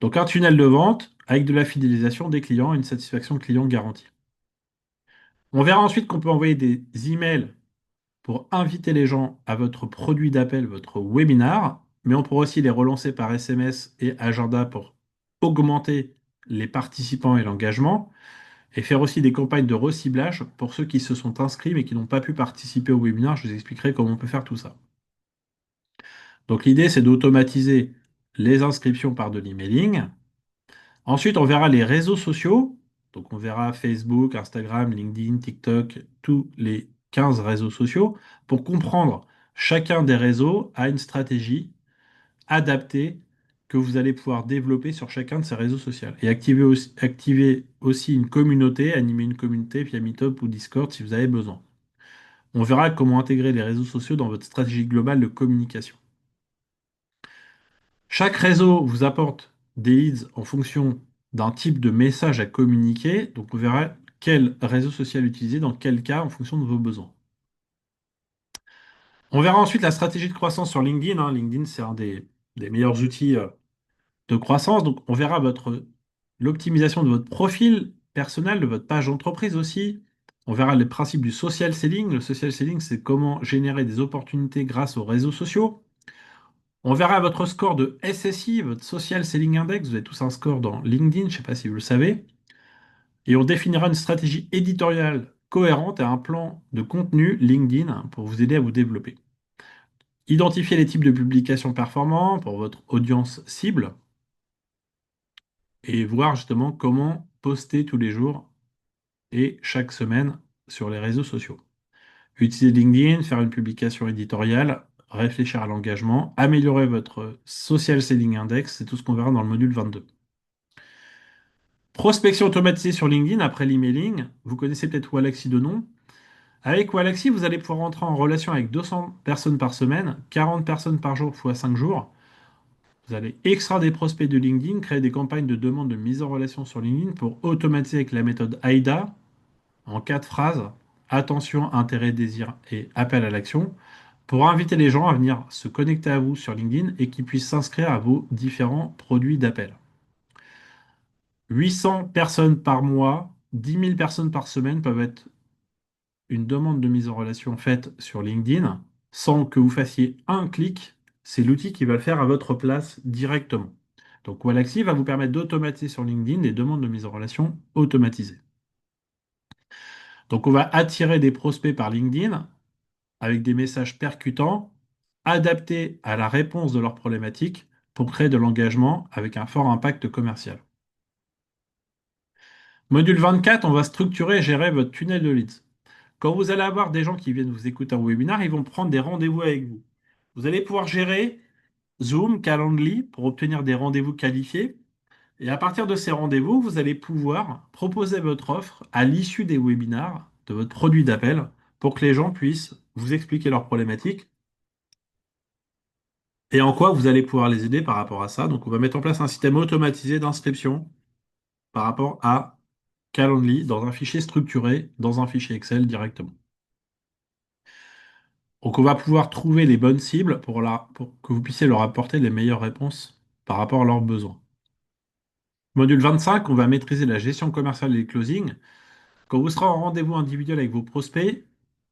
Donc, un tunnel de vente avec de la fidélisation des clients et une satisfaction client garantie. On verra ensuite qu'on peut envoyer des emails pour inviter les gens à votre produit d'appel, votre webinar, mais on pourra aussi les relancer par SMS et agenda pour augmenter les participants et l'engagement, et faire aussi des campagnes de reciblage pour ceux qui se sont inscrits mais qui n'ont pas pu participer au webinar. Je vous expliquerai comment on peut faire tout ça. Donc l'idée, c'est d'automatiser les inscriptions par de l'emailing. Ensuite, on verra les réseaux sociaux. Donc on verra Facebook, Instagram, LinkedIn, TikTok, tous les 15 réseaux sociaux. Pour comprendre chacun des réseaux a une stratégie adaptée que vous allez pouvoir développer sur chacun de ces réseaux sociaux. Et activer aussi une communauté, animer une communauté via Meetup ou Discord si vous avez besoin. On verra comment intégrer les réseaux sociaux dans votre stratégie globale de communication. Chaque réseau vous apporte des leads en fonction d'un type de message à communiquer. Donc, on verra quel réseau social utiliser, dans quel cas, en fonction de vos besoins. On verra ensuite la stratégie de croissance sur LinkedIn, hein. LinkedIn, c'est un des meilleurs outils de croissance. Donc, on verra l'optimisation de votre profil personnel, de votre page d'entreprise aussi. On verra les principes du social selling. Le social selling, c'est comment générer des opportunités grâce aux réseaux sociaux. On verra votre score de SSI, votre Social Selling Index. Vous avez tous un score dans LinkedIn, je ne sais pas si vous le savez. Et on définira une stratégie éditoriale cohérente et un plan de contenu LinkedIn pour vous aider à vous développer. Identifier les types de publications performants pour votre audience cible et voir justement comment poster tous les jours et chaque semaine sur les réseaux sociaux. Utiliser LinkedIn, faire une publication éditoriale, réfléchir à l'engagement, améliorer votre Social Selling Index, c'est tout ce qu'on verra dans le module 22. Prospection automatisée sur LinkedIn après l'emailing. Vous connaissez peut-être Walaxy de nom. Avec Walaxy, vous allez pouvoir entrer en relation avec 200 personnes par semaine, 40 personnes par jour fois 5 jours. Vous allez extraire des prospects de LinkedIn, créer des campagnes de demande de mise en relation sur LinkedIn pour automatiser avec la méthode AIDA en 4 phrases. Attention, intérêt, désir et appel à l'action pour inviter les gens à venir se connecter à vous sur LinkedIn et qu'ils puissent s'inscrire à vos différents produits d'appel. 800 personnes par mois, 10 000 personnes par semaine peuvent être une demande de mise en relation faite sur LinkedIn sans que vous fassiez un clic. C'est l'outil qui va le faire à votre place directement. Donc Wallaxy va vous permettre d'automatiser sur LinkedIn des demandes de mise en relation automatisées. Donc on va attirer des prospects par LinkedIn avec des messages percutants adapté à la réponse de leurs problématiques pour créer de l'engagement avec un fort impact commercial. Module 24, on va structurer et gérer votre tunnel de leads. Quand vous allez avoir des gens qui viennent vous écouter en webinaire, ils vont prendre des rendez-vous avec vous. Vous allez pouvoir gérer Zoom, Calendly pour obtenir des rendez-vous qualifiés. Et à partir de ces rendez-vous, vous allez pouvoir proposer votre offre à l'issue des webinaires de votre produit d'appel pour que les gens puissent vous expliquer leurs problématiques et en quoi vous allez pouvoir les aider par rapport à ça. Donc, on va mettre en place un système automatisé d'inscription par rapport à Calendly dans un fichier structuré, dans un fichier Excel directement. Donc, on va pouvoir trouver les bonnes cibles pour que vous puissiez leur apporter les meilleures réponses par rapport à leurs besoins. Module 25, on va maîtriser la gestion commerciale et les closing. Quand vous serez en rendez-vous individuel avec vos prospects,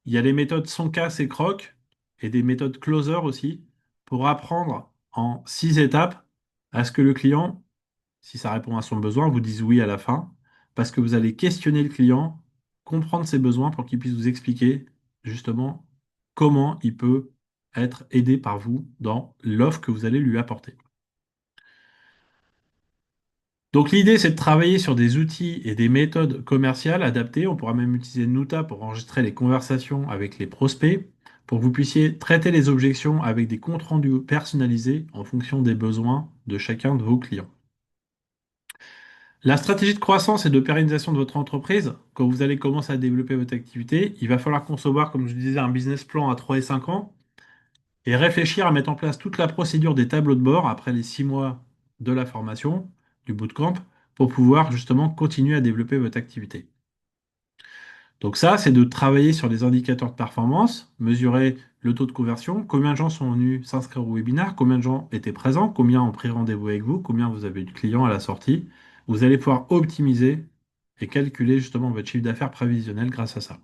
il y a les méthodes Sonka et Croc et des méthodes Closer aussi pour apprendre en 6 étapes à ce que le client, si ça répond à son besoin, vous dise oui à la fin, parce que vous allez questionner le client, comprendre ses besoins pour qu'il puisse vous expliquer justement comment il peut être aidé par vous dans l'offre que vous allez lui apporter. Donc l'idée, c'est de travailler sur des outils et des méthodes commerciales adaptées. On pourra même utiliser Nuta pour enregistrer les conversations avec les prospects, pour que vous puissiez traiter les objections avec des comptes rendus personnalisés en fonction des besoins de chacun de vos clients. La stratégie de croissance et de pérennisation de votre entreprise, quand vous allez commencer à développer votre activité, il va falloir concevoir, comme je disais, un business plan à 3 et 5 ans et réfléchir à mettre en place toute la procédure des tableaux de bord après les 6 mois de la formation, du bootcamp, pour pouvoir justement continuer à développer votre activité. Donc ça, c'est de travailler sur des indicateurs de performance, mesurer le taux de conversion, combien de gens sont venus s'inscrire au webinaire, combien de gens étaient présents, combien ont pris rendez-vous avec vous, combien vous avez eu de clients à la sortie. Vous allez pouvoir optimiser et calculer justement votre chiffre d'affaires prévisionnel grâce à ça.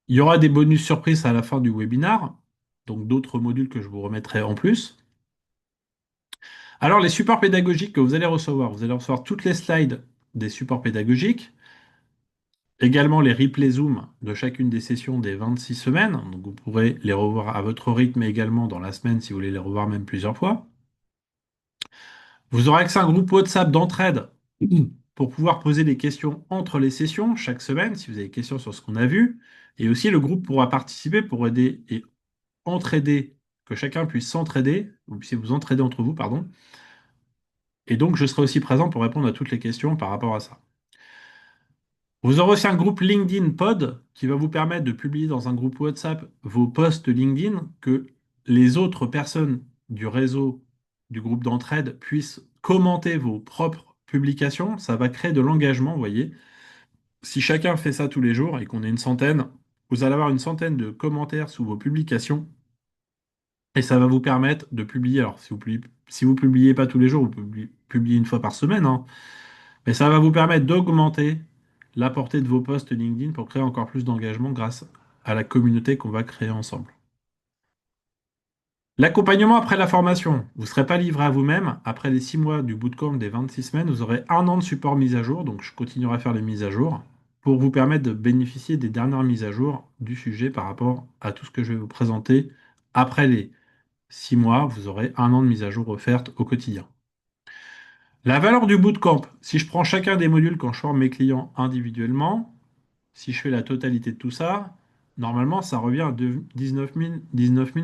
Il y aura des bonus surprises à la fin du webinaire, donc d'autres modules que je vous remettrai en plus. Alors, les supports pédagogiques que vous allez recevoir toutes les slides des supports pédagogiques, également les replays Zoom de chacune des sessions des 26 semaines, donc vous pourrez les revoir à votre rythme et également dans la semaine si vous voulez les revoir même plusieurs fois. Vous aurez accès à un groupe WhatsApp d'entraide pour pouvoir poser des questions entre les sessions chaque semaine si vous avez des questions sur ce qu'on a vu. Et aussi, le groupe pourra participer pour aider et entraider, que chacun puisse s'entraider, vous puissiez vous entraider entre vous, pardon. Et donc, je serai aussi présent pour répondre à toutes les questions par rapport à ça. Vous aurez aussi un groupe LinkedIn Pod qui va vous permettre de publier dans un groupe WhatsApp vos posts LinkedIn, que les autres personnes du réseau du groupe d'entraide puissent commenter vos propres publications. Ça va créer de l'engagement, vous voyez. Si chacun fait ça tous les jours et qu'on est une centaine, vous allez avoir une centaine de commentaires sous vos publications et ça va vous permettre de publier. Alors, si vous publiez pas tous les jours, vous publiez une fois par semaine, hein. Mais ça va vous permettre d'augmenter la portée de vos posts LinkedIn pour créer encore plus d'engagement grâce à la communauté qu'on va créer ensemble. L'accompagnement après la formation. Vous ne serez pas livré à vous-même. Après les 6 mois du bootcamp des 26 semaines, vous aurez 1 an de support mise à jour. Donc, je continuerai à faire les mises à jour pour vous permettre de bénéficier des dernières mises à jour du sujet par rapport à tout ce que je vais vous présenter. Après les 6 mois, vous aurez 1 an de mise à jour offerte au quotidien. La valeur du bootcamp. Si je prends chacun des modules quand je forme mes clients individuellement, si je fais la totalité de tout ça, normalement, ça revient à 19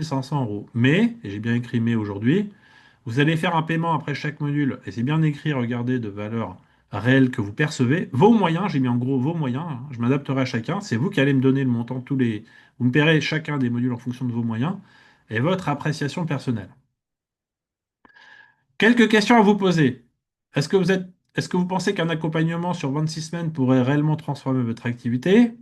500 euros. Mais, et j'ai bien écrit mais aujourd'hui, vous allez faire un paiement après chaque module, et c'est bien écrit, regardez, de valeur réelle que vous percevez. Vos moyens, j'ai mis en gros vos moyens, hein, je m'adapterai à chacun, c'est vous qui allez me donner le montant tous les... Vous me paierez chacun des modules en fonction de vos moyens, et votre appréciation personnelle. Quelques questions à vous poser. Est-ce que est-ce que vous pensez qu'un accompagnement sur 26 semaines pourrait réellement transformer votre activité?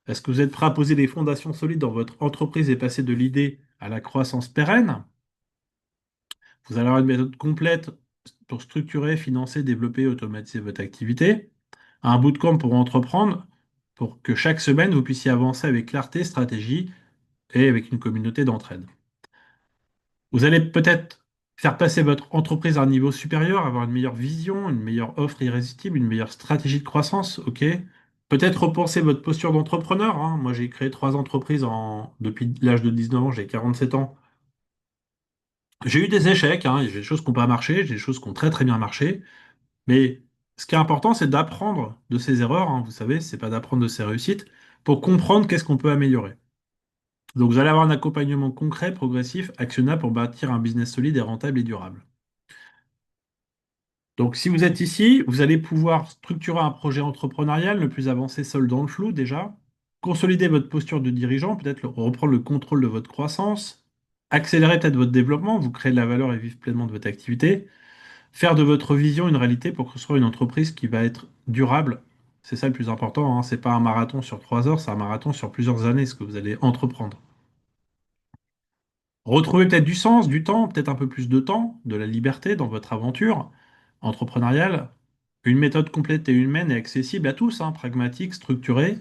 Est-ce que vous êtes prêt à poser des fondations solides dans votre entreprise et passer de l'idée à la croissance pérenne? Vous allez avoir une méthode complète pour structurer, financer, développer et automatiser votre activité. Un bootcamp pour entreprendre, pour que chaque semaine, vous puissiez avancer avec clarté, stratégie et avec une communauté d'entraide. Vous allez peut-être faire passer votre entreprise à un niveau supérieur, avoir une meilleure vision, une meilleure offre irrésistible, une meilleure stratégie de croissance, ok? Peut-être repenser votre posture d'entrepreneur, hein. Moi, j'ai créé trois entreprises depuis l'âge de 19 ans, j'ai 47 ans. J'ai eu des échecs, hein, j'ai des choses qui n'ont pas marché, j'ai des choses qui ont très très bien marché. Mais ce qui est important, c'est d'apprendre de ses erreurs, hein. Vous savez, c'est pas d'apprendre de ses réussites pour comprendre qu'est-ce qu'on peut améliorer. Donc, vous allez avoir un accompagnement concret, progressif, actionnable pour bâtir un business solide et rentable et durable. Donc, si vous êtes ici, vous allez pouvoir structurer un projet entrepreneurial le plus avancé seul dans le flou déjà, consolider votre posture de dirigeant, peut-être reprendre le contrôle de votre croissance, accélérer peut-être votre développement, vous créer de la valeur et vivre pleinement de votre activité, faire de votre vision une réalité pour construire une entreprise qui va être durable. C'est ça le plus important, hein. C'est pas un marathon sur 3 heures, c'est un marathon sur plusieurs années, ce que vous allez entreprendre. Retrouver peut-être du sens, du temps, peut-être un peu plus de temps, de la liberté dans votre aventure entrepreneuriale. Une méthode complète et humaine et accessible à tous, hein, pragmatique, structurée.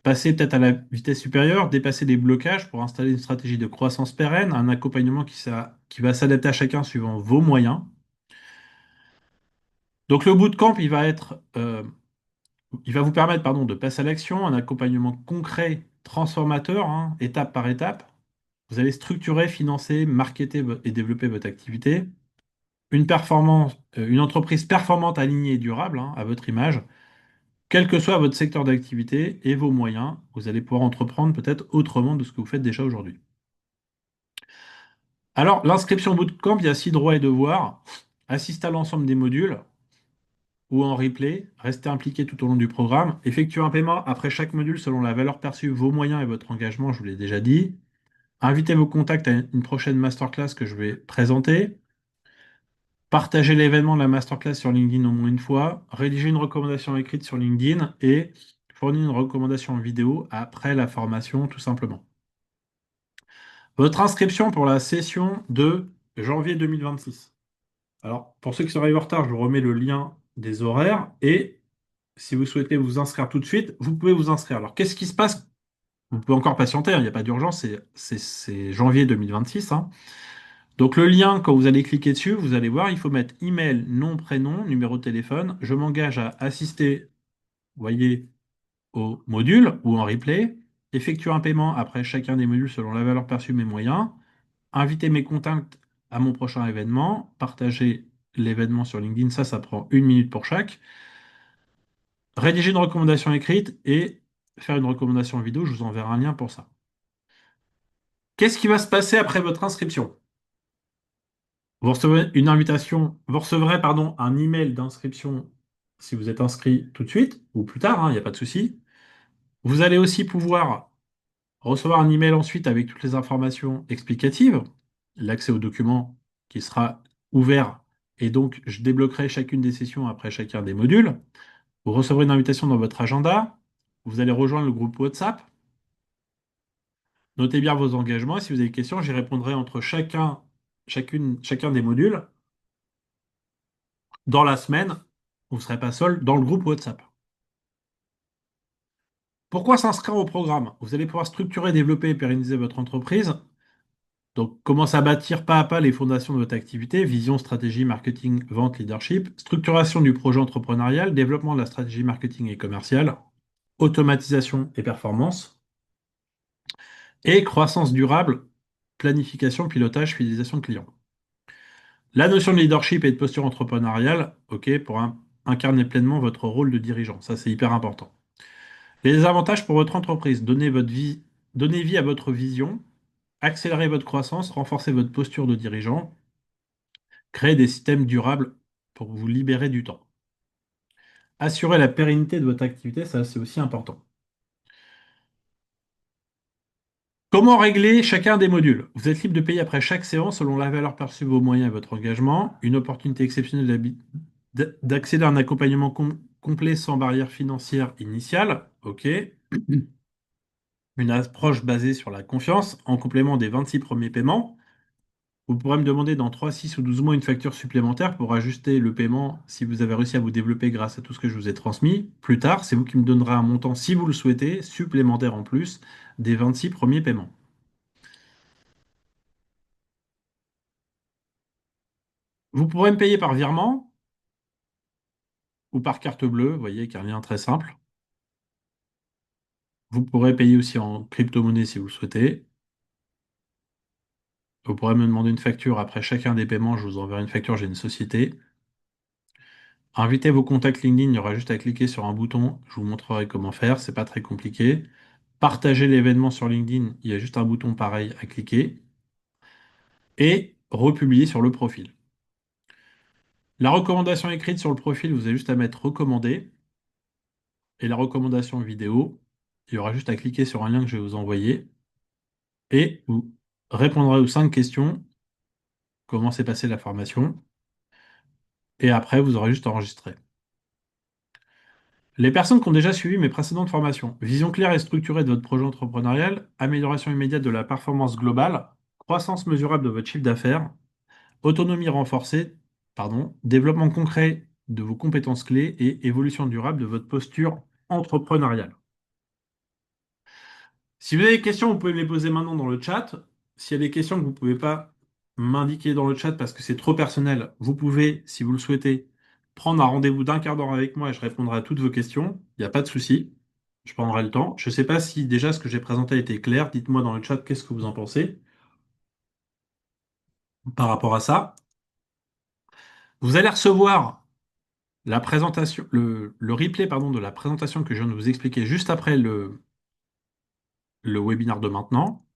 Passer peut-être à la vitesse supérieure, dépasser les blocages pour installer une stratégie de croissance pérenne, un accompagnement qui va s'adapter à chacun suivant vos moyens. Donc le bootcamp, il va vous permettre, pardon, de passer à l'action, un accompagnement concret, transformateur, hein, étape par étape. Vous allez structurer, financer, marketer et développer votre activité. Une entreprise performante, alignée et durable, hein, à votre image, quel que soit votre secteur d'activité et vos moyens, vous allez pouvoir entreprendre peut-être autrement de ce que vous faites déjà aujourd'hui. Alors, l'inscription bootcamp, il y a 6 droits et devoirs. Assister à l'ensemble des modules ou en replay, rester impliqué tout au long du programme, effectuer un paiement après chaque module selon la valeur perçue, vos moyens et votre engagement, je vous l'ai déjà dit. Invitez vos contacts à une prochaine masterclass que je vais présenter. Partagez l'événement de la masterclass sur LinkedIn au moins une fois. Rédigez une recommandation écrite sur LinkedIn et fournir une recommandation vidéo après la formation, tout simplement. Votre inscription pour la session de janvier 2026. Alors, pour ceux qui sont arrivés en retard, je vous remets le lien des horaires et si vous souhaitez vous inscrire tout de suite, vous pouvez vous inscrire. Alors, qu'est-ce qui se passe? Vous pouvez encore patienter, hein, il n'y a pas d'urgence, c'est janvier 2026, hein. Donc, le lien, quand vous allez cliquer dessus, vous allez voir, il faut mettre email, nom, prénom, numéro de téléphone. Je m'engage à assister, vous voyez, au module ou en replay, effectuer un paiement après chacun des modules selon la valeur perçue, mes moyens, inviter mes contacts à mon prochain événement, partager l'événement sur LinkedIn, ça prend 1 minute pour chaque. Rédiger une recommandation écrite et faire une recommandation vidéo, je vous enverrai un lien pour ça. Qu'est-ce qui va se passer après votre inscription? Vous recevrez une invitation, vous recevrez, pardon, un email d'inscription si vous êtes inscrit tout de suite ou plus tard, hein, il n'y a pas de souci. Vous allez aussi pouvoir recevoir un email ensuite avec toutes les informations explicatives, l'accès aux documents qui sera ouvert et donc je débloquerai chacune des sessions après chacun des modules. Vous recevrez une invitation dans votre agenda. Vous allez rejoindre le groupe WhatsApp. Notez bien vos engagements. Et si vous avez des questions, j'y répondrai entre chacun des modules dans la semaine. Vous ne serez pas seul dans le groupe WhatsApp. Pourquoi s'inscrire au programme? Vous allez pouvoir structurer, développer et pérenniser votre entreprise. Donc, commence à bâtir pas à pas les fondations de votre activité, vision, stratégie, marketing, vente, leadership, structuration du projet entrepreneurial, développement de la stratégie marketing et commerciale, automatisation et performance, et croissance durable, planification, pilotage, fidélisation de clients. La notion de leadership et de posture entrepreneuriale, ok, pour incarner pleinement votre rôle de dirigeant. Ça, c'est hyper important. Les avantages pour votre entreprise, donnez vie à votre vision, accélérez votre croissance, renforcez votre posture de dirigeant, créez des systèmes durables pour vous libérer du temps. Assurez la pérennité de votre activité, ça, c'est aussi important. Comment régler chacun des modules? Vous êtes libre de payer après chaque séance selon la valeur perçue, vos moyens et votre engagement. Une opportunité exceptionnelle d'accéder à un accompagnement complet sans barrière financière initiale. OK. Une approche basée sur la confiance en complément des 26 premiers paiements. Vous pourrez me demander dans 3, 6 ou 12 mois une facture supplémentaire pour ajuster le paiement si vous avez réussi à vous développer grâce à tout ce que je vous ai transmis. Plus tard, c'est vous qui me donnerez un montant, si vous le souhaitez, supplémentaire en plus des 26 premiers paiements. Vous pourrez me payer par virement ou par carte bleue, vous voyez, avec un lien très simple. Vous pourrez payer aussi en crypto-monnaie si vous le souhaitez. Vous pourrez me demander une facture après chacun des paiements. Je vous enverrai une facture, j'ai une société. Invitez vos contacts LinkedIn, il y aura juste à cliquer sur un bouton. Je vous montrerai comment faire, c'est pas très compliqué. Partagez l'événement sur LinkedIn, il y a juste un bouton pareil à cliquer. Et republier sur le profil. La recommandation écrite sur le profil, vous avez juste à mettre recommander. Et la recommandation vidéo, il y aura juste à cliquer sur un lien que je vais vous envoyer. Et vous répondrez aux 5 questions. Comment s'est passée la formation? Et après, vous aurez juste enregistré. Les personnes qui ont déjà suivi mes précédentes formations, vision claire et structurée de votre projet entrepreneurial, amélioration immédiate de la performance globale, croissance mesurable de votre chiffre d'affaires, autonomie renforcée, développement concret de vos compétences clés et évolution durable de votre posture entrepreneuriale. Si vous avez des questions, vous pouvez me les poser maintenant dans le chat. S'il y a des questions que vous ne pouvez pas m'indiquer dans le chat parce que c'est trop personnel, vous pouvez, si vous le souhaitez, prendre un rendez-vous d'1 quart d'heure avec moi et je répondrai à toutes vos questions. Il n'y a pas de souci. Je prendrai le temps. Je ne sais pas si déjà ce que j'ai présenté a été clair. Dites-moi dans le chat qu'est-ce que vous en pensez par rapport à ça. Vous allez recevoir la présentation, le replay de la présentation que je viens de vous expliquer juste après le webinaire de maintenant.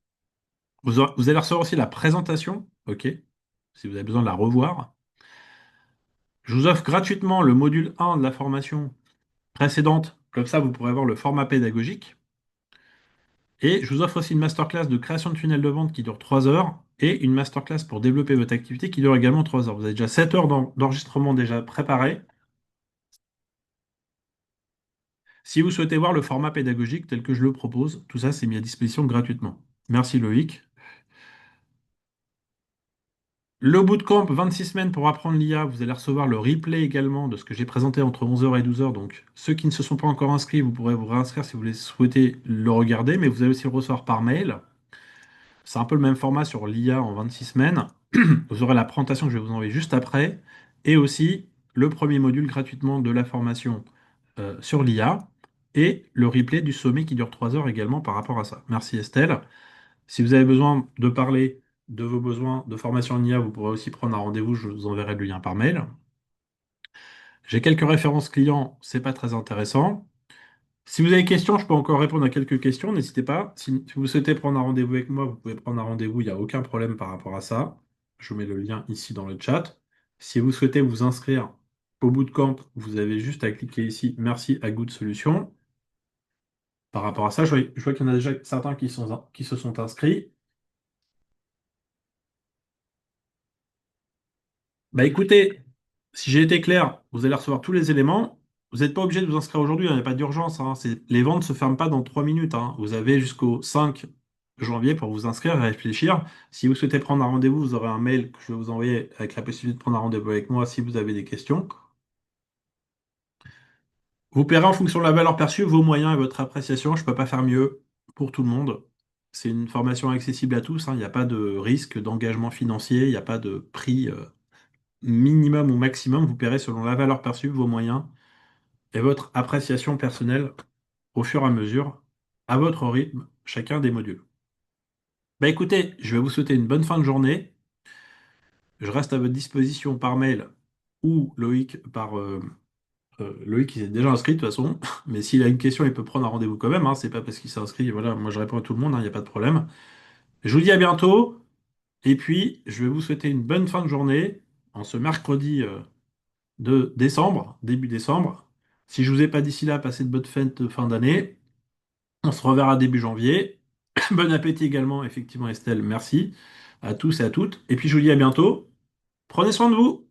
Vous allez recevoir aussi la présentation, ok, si vous avez besoin de la revoir. Je vous offre gratuitement le module 1 de la formation précédente, comme ça vous pourrez avoir le format pédagogique. Et je vous offre aussi une masterclass de création de tunnel de vente qui dure 3 heures et une masterclass pour développer votre activité qui dure également 3 heures. Vous avez déjà 7 heures d'enregistrement déjà préparées. Si vous souhaitez voir le format pédagogique tel que je le propose, tout ça c'est mis à disposition gratuitement. Merci Loïc. Le bootcamp, 26 semaines pour apprendre l'IA, vous allez recevoir le replay également de ce que j'ai présenté entre 11 heures et 12 heures. Donc, ceux qui ne se sont pas encore inscrits, vous pourrez vous réinscrire si vous voulez souhaiter le regarder, mais vous allez aussi le recevoir par mail. C'est un peu le même format sur l'IA en 26 semaines. Vous aurez la présentation que je vais vous envoyer juste après, et aussi le premier module gratuitement de la formation sur l'IA, et le replay du sommet qui dure 3 heures également par rapport à ça. Merci Estelle. Si vous avez besoin de parler de vos besoins de formation en IA, vous pourrez aussi prendre un rendez-vous, je vous enverrai le lien par mail. J'ai quelques références clients, c'est pas très intéressant. Si vous avez des questions, je peux encore répondre à quelques questions, n'hésitez pas. Si vous souhaitez prendre un rendez-vous avec moi, vous pouvez prendre un rendez-vous, il n'y a aucun problème par rapport à ça. Je vous mets le lien ici dans le chat. Si vous souhaitez vous inscrire au bootcamp, vous avez juste à cliquer ici, merci à Good Solutions. Par rapport à ça, je vois qu'il y en a déjà certains qui se sont inscrits. Bah écoutez, si j'ai été clair, vous allez recevoir tous les éléments. Vous n'êtes pas obligé de vous inscrire aujourd'hui, il n'y a pas d'urgence, hein. Les ventes ne se ferment pas dans 3 minutes, hein. Vous avez jusqu'au 5 janvier pour vous inscrire et réfléchir. Si vous souhaitez prendre un rendez-vous, vous aurez un mail que je vais vous envoyer avec la possibilité de prendre un rendez-vous avec moi si vous avez des questions. Vous paierez en fonction de la valeur perçue, vos moyens et votre appréciation. Je ne peux pas faire mieux pour tout le monde. C'est une formation accessible à tous, hein. Il n'y a pas de risque d'engagement financier, il n'y a pas de prix minimum ou maximum. Vous paierez selon la valeur perçue, vos moyens et votre appréciation personnelle au fur et à mesure, à votre rythme, chacun des modules. Bah écoutez, je vais vous souhaiter une bonne fin de journée. Je reste à votre disposition par mail ou Loïc Loïc il s'est déjà inscrit de toute façon, mais s'il a une question, il peut prendre un rendez-vous quand même, hein. C'est pas parce qu'il s'est inscrit, voilà, moi je réponds à tout le monde, hein, il n'y a pas de problème. Je vous dis à bientôt, et puis je vais vous souhaiter une bonne fin de journée en ce mercredi de décembre, début décembre. Si je vous ai pas d'ici là, passez de bonnes fêtes de fin d'année. On se reverra début janvier. Bon appétit également, effectivement, Estelle. Merci à tous et à toutes. Et puis je vous dis à bientôt. Prenez soin de vous.